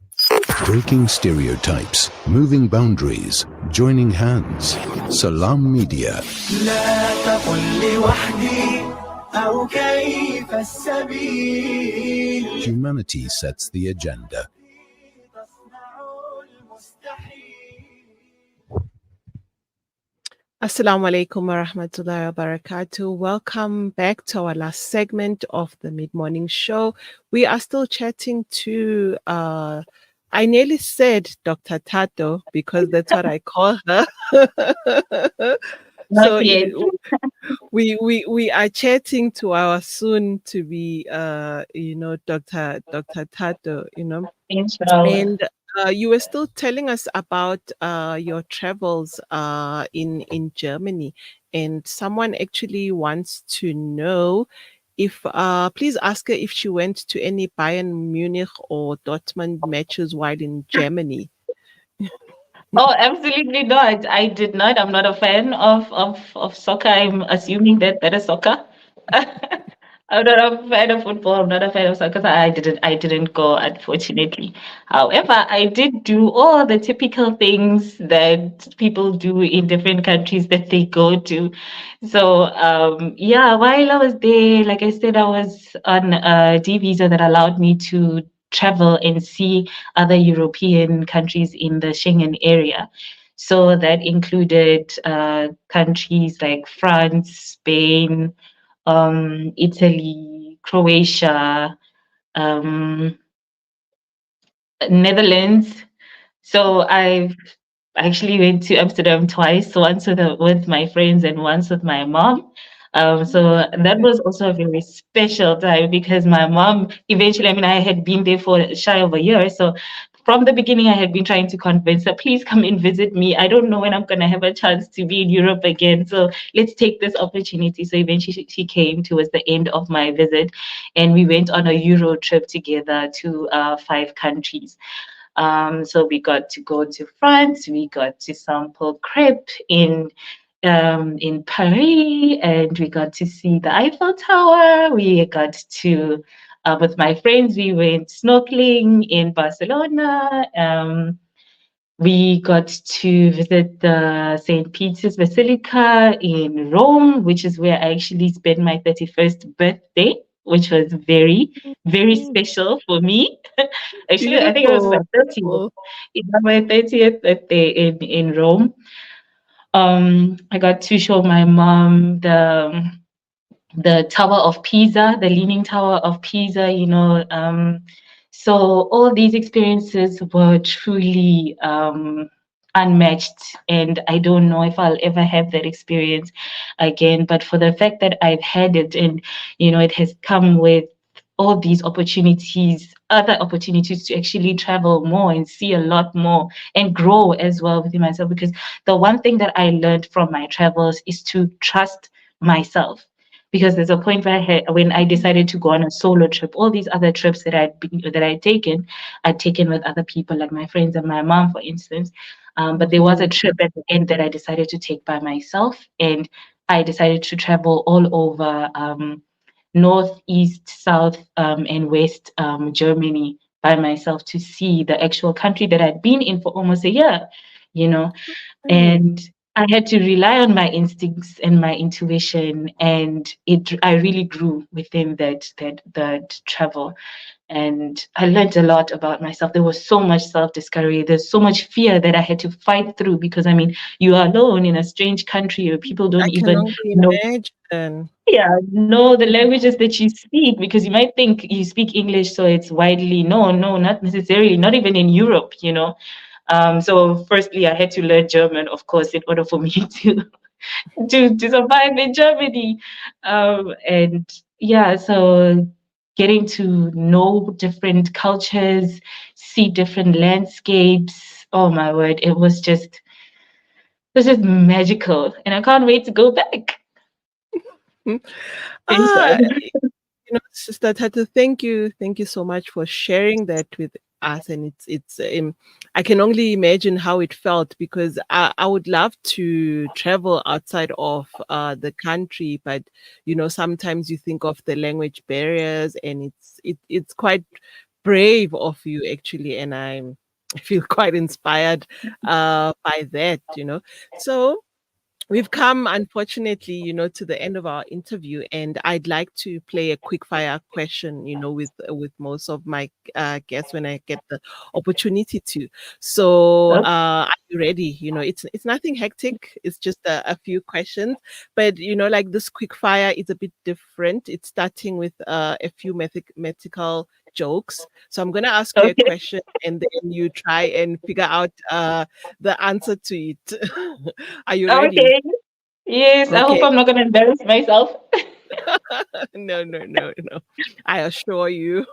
Speaker 3: Breaking stereotypes, moving boundaries, joining hands. Salam Media. Humanity sets the agenda.
Speaker 1: Assalamu alaikum wa rahmatullahi wa barakatuh. Welcome back to our last segment of the mid-morning show. We are still chatting to I nearly said Dr. Tato because that's what I call her. So we are chatting to our soon to be Dr. Tato, and you were still telling us about your travels in Germany, and someone actually wants to know if please ask her if she went to any Bayern Munich or Dortmund matches while in Germany.
Speaker 2: Oh, absolutely not. I did not. I'm not a fan of soccer. I'm assuming that is soccer. I'm not a fan of football. I'm not a fan of soccer. So I didn't go, unfortunately. However, I did do all the typical things that people do in different countries that they go to. So while I was there, like I said, I was on a D visa that allowed me to travel and see other European countries in the Schengen area. So that included countries like France, Spain, Italy, Croatia, Netherlands. So I've actually went to Amsterdam twice, once with my friends and once with my mom. So that was also a very special time because my mom eventually, I had been there for shy of a year. So from the beginning, I had been trying to convince her, please come and visit me. I don't know when I'm going to have a chance to be in Europe again. So let's take this opportunity. So eventually she came towards the end of my visit and we went on a Euro trip together to 5 countries. So we got to go to France, we got to sample crepe in Paris, and we got to see the Eiffel Tower. We got to, with my friends, we went snorkeling in Barcelona. We got to visit the St. Peter's Basilica in Rome, which is where I actually spent my 31st birthday, which was very, very special for me. Actually, I think it was my 30th. It was my 30th birthday in Rome. I got to show my mom the Tower of Pisa, the Leaning Tower of Pisa, you know. So all these experiences were truly unmatched, and I don't know if I'll ever have that experience again. But for the fact that I've had it, and you know, it has come with all these opportunities, other opportunities to actually travel more and see a lot more and grow as well within myself. Because the one thing that I learned from my travels is to trust myself. Because there's a point where when I decided to go on a solo trip, all these other trips that I'd taken with other people, like my friends and my mom, for instance. But there was a trip at the end that I decided to take by myself, and I decided to travel all over north, east, south, and west Germany by myself to see the actual country that I'd been in for almost a year, you know. And I had to rely on my instincts and my intuition, and I really grew within that travel. And I learned a lot about myself. There was so much self-discovery. There's so much fear that I had to fight through, because I mean, you are alone in a strange country where people don't even know. Yeah, know the languages that you speak, because you might think you speak English, so it's widely. No, not necessarily. Not even in Europe, you know. So firstly, I had to learn German, of course, in order for me to survive in Germany. And yeah, so getting to know different cultures, see different landscapes. Oh my word, it was just magical, and I can't wait to go back.
Speaker 1: You know, Sister Tatu, thank you so much for sharing that with us. And it's I can only imagine how it felt, because I would love to travel outside of the country, but you know, sometimes you think of the language barriers, and it's quite brave of you, actually, and I feel quite inspired by that, you know. So we've come, unfortunately, you know, to the end of our interview, and I'd like to play a quick fire question, you know, with most of my guests when I get the opportunity to. So, are you ready? You know, it's nothing hectic. It's just a few questions, but you know, like this quick fire is a bit different. It's starting with a few mathematical jokes. So I'm going to ask you a question, and then you try and figure out the answer to it. Are you ready?
Speaker 2: Okay. Yes, I hope I'm not going to embarrass myself.
Speaker 1: No. I assure you.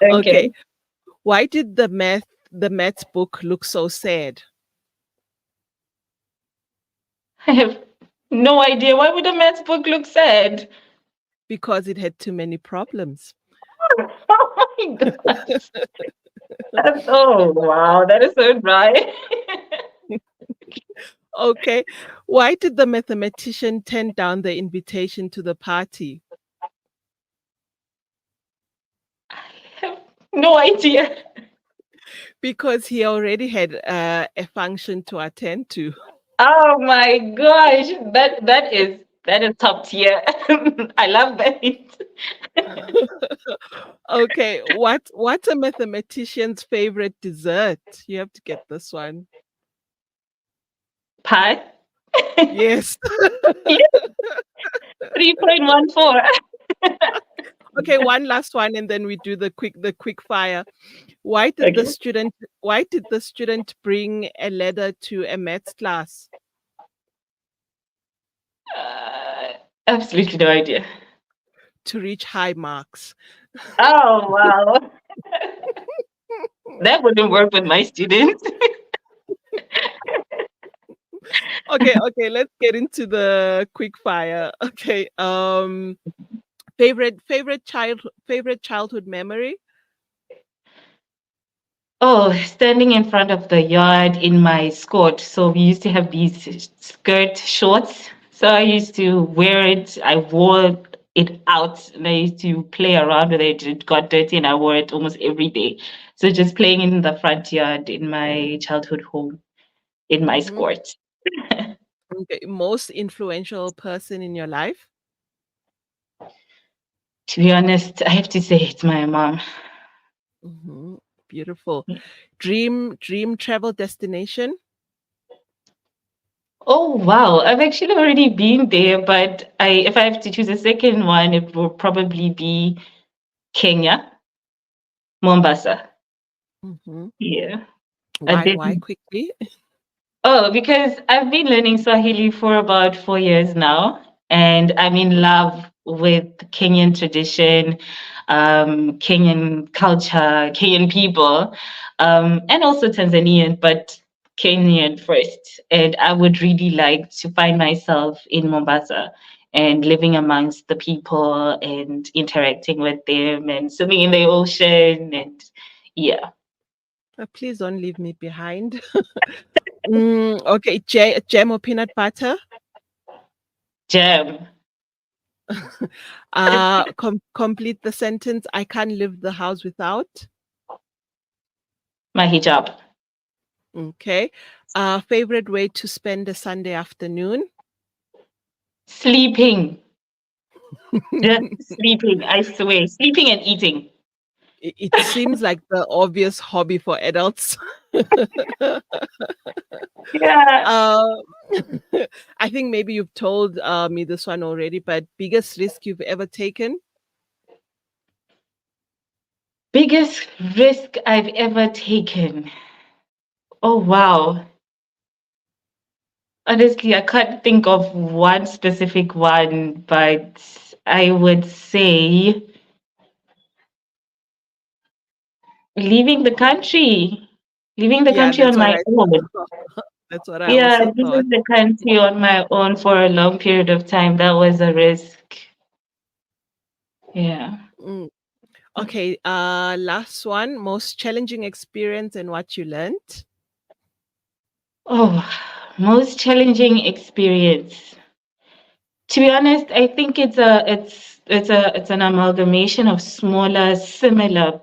Speaker 2: Okay.
Speaker 1: Why did the maths book look so sad?
Speaker 2: I have no idea. Why would a maths book look sad?
Speaker 1: Because it had too many problems.
Speaker 2: Oh my gosh. Oh, wow. That is so dry.
Speaker 1: Okay. Why did the mathematician turn down the invitation to the party?
Speaker 2: I have no idea.
Speaker 1: Because he already had a function to attend to.
Speaker 2: Oh my gosh. That is top tier. I love that.
Speaker 1: Okay. What's a mathematician's favorite dessert? You have to get this one.
Speaker 2: Pie?
Speaker 1: Yes.
Speaker 2: 3.14.
Speaker 1: Okay, one last one, and then we do the quick fire. Why did the student bring a letter to a maths class?
Speaker 2: Absolutely no idea.
Speaker 1: To reach high marks.
Speaker 2: Oh wow. That wouldn't work with my students.
Speaker 1: Okay, let's get into the quick fire. Okay. Favorite childhood memory?
Speaker 2: Oh, standing in front of the yard in my skirt. So we used to have these skirt shorts. So I used to wear it. I wore it out and I used to play around with it. It got dirty and I wore it almost every day. So just playing in the front yard in my childhood home in my skirt.
Speaker 1: Okay. Most influential person in your life?
Speaker 2: To be honest, I have to say it's my mom.
Speaker 1: Beautiful. Dream travel destination?
Speaker 2: Oh wow, I've actually already been there, but if I have to choose a second one, it will probably be Kenya, Mombasa. Yeah.
Speaker 1: Why quickly?
Speaker 2: Oh, because I've been learning Swahili for about 4 years now, and I'm in love with Kenyan tradition, Kenyan culture, Kenyan people, and also Tanzanian, but Kenyan first. And I would really like to find myself in Mombasa and living amongst the people and interacting with them and swimming in the ocean and yeah.
Speaker 1: Please don't leave me behind. Okay, jam or peanut butter?
Speaker 2: Jam.
Speaker 1: Complete the sentence. I can't leave the house without
Speaker 2: my hijab.
Speaker 1: Okay. Favorite way to spend a Sunday afternoon?
Speaker 2: Sleeping. Just sleeping, I swear. Sleeping and eating.
Speaker 1: It seems like the obvious hobby for adults.
Speaker 2: Yeah.
Speaker 1: I think maybe you've told me this one already, but biggest risk you've ever taken?
Speaker 2: Biggest risk I've ever taken. Oh, wow. Honestly, I can't think of one specific one, but I would say leaving the country. Leaving the country on my own.
Speaker 1: That's what I
Speaker 2: Yeah,
Speaker 1: also
Speaker 2: this
Speaker 1: thought.
Speaker 2: is the country on my own for a long period of time. That was a risk. Yeah.
Speaker 1: Okay, last one. Most challenging experience and what you learned?
Speaker 2: Oh, most challenging experience. To be honest, I think it's an amalgamation of smaller, similar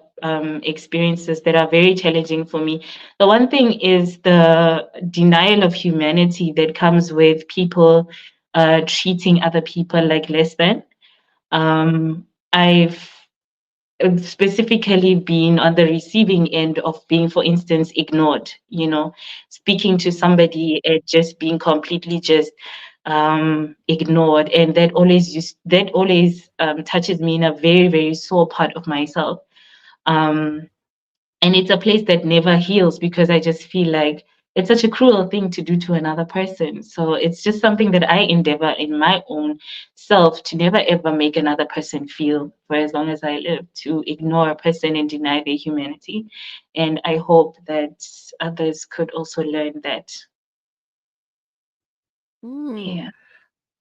Speaker 2: experiences that are very challenging for me. The one thing is the denial of humanity that comes with people treating other people like less than. I've specifically been on the receiving end of being, for instance, ignored, speaking to somebody and just being completely just ignored. And that always touches me in a very, very sore part of myself. And it's a place that never heals because I just feel like it's such a cruel thing to do to another person. So it's just something that I endeavor in my own self to never ever make another person feel for as long as I live, to ignore a person and deny their humanity. And I hope that others could also learn that. Yeah.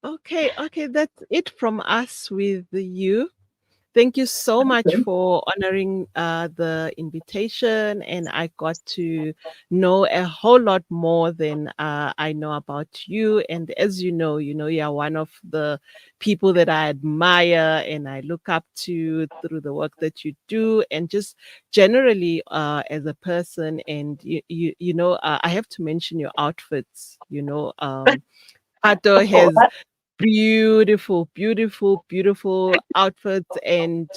Speaker 1: Okay, that's it from us with you. Thank you so much for honoring the invitation, and I got to know a whole lot more than I know about you. And as you know, you're one of the people that I admire and I look up to through the work that you do, and just generally as a person. And I have to mention your outfits. Pato has beautiful outfits, and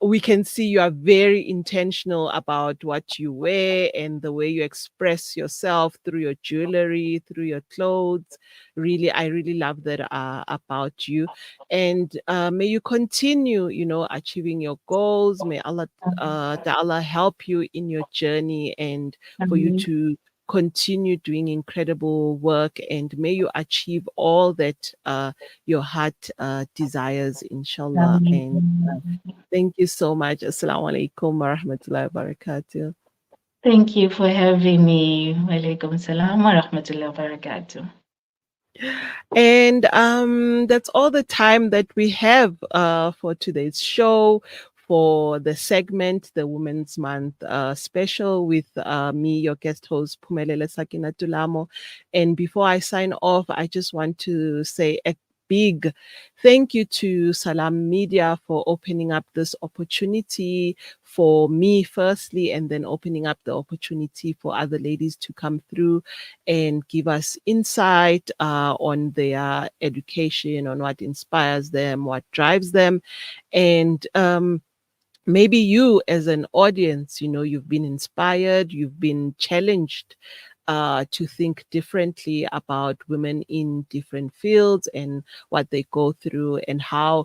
Speaker 1: we can see you are very intentional about what you wear and the way you express yourself through your jewelry, through your clothes. I really love that about you. And may you continue achieving your goals. May Allah help you in your journey, and for you to continue doing incredible work, and may you achieve all that your heart desires, inshallah. And thank you so much. Assalamu alaikum wa rahmatullahi wa barakatuh.
Speaker 2: Thank you for having me. Wa alaikum salam wa rahmatullahi wa barakatuh.
Speaker 1: And that's all the time that we have for today's show. for the segment, the Women's Month special with me, your guest host, Phumelele Sakina Dolamo. And before I sign off, I just want to say a big thank you to Salam Media for opening up this opportunity for me firstly, and then opening up the opportunity for other ladies to come through and give us insight on their education, on what inspires them, what drives them. And maybe you as an audience, you've been inspired, you've been challenged to think differently about women in different fields and what they go through and how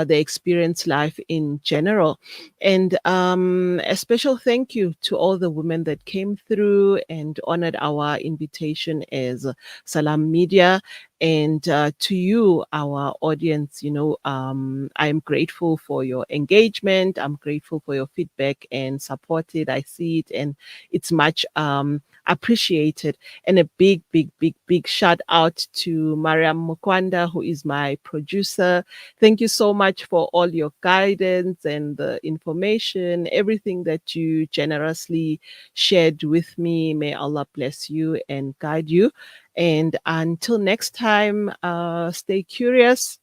Speaker 1: they experience life in general. And a special thank you to all the women that came through and honored our invitation as Salam Media. And to you, our audience, I'm grateful for your engagement. I'm grateful for your feedback and support it. I see it, and it's much appreciated. And a big, big, big, big shout out to Mariam Mukwanda, who is my producer. Thank you so much for all your guidance and the information, everything that you generously shared with me. May Allah bless you and guide you. And until next time, stay curious,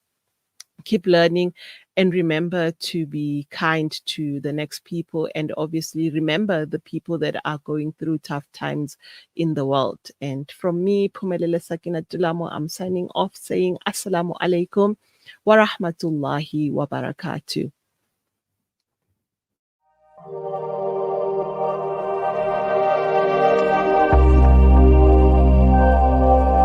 Speaker 1: keep learning, and remember to be kind to the next people. And obviously remember the people that are going through tough times in the world. And from me, Phumelele Sakina Dolamo, I'm signing off saying Assalamu alaikum wa rahmatullahi wa barakatuh.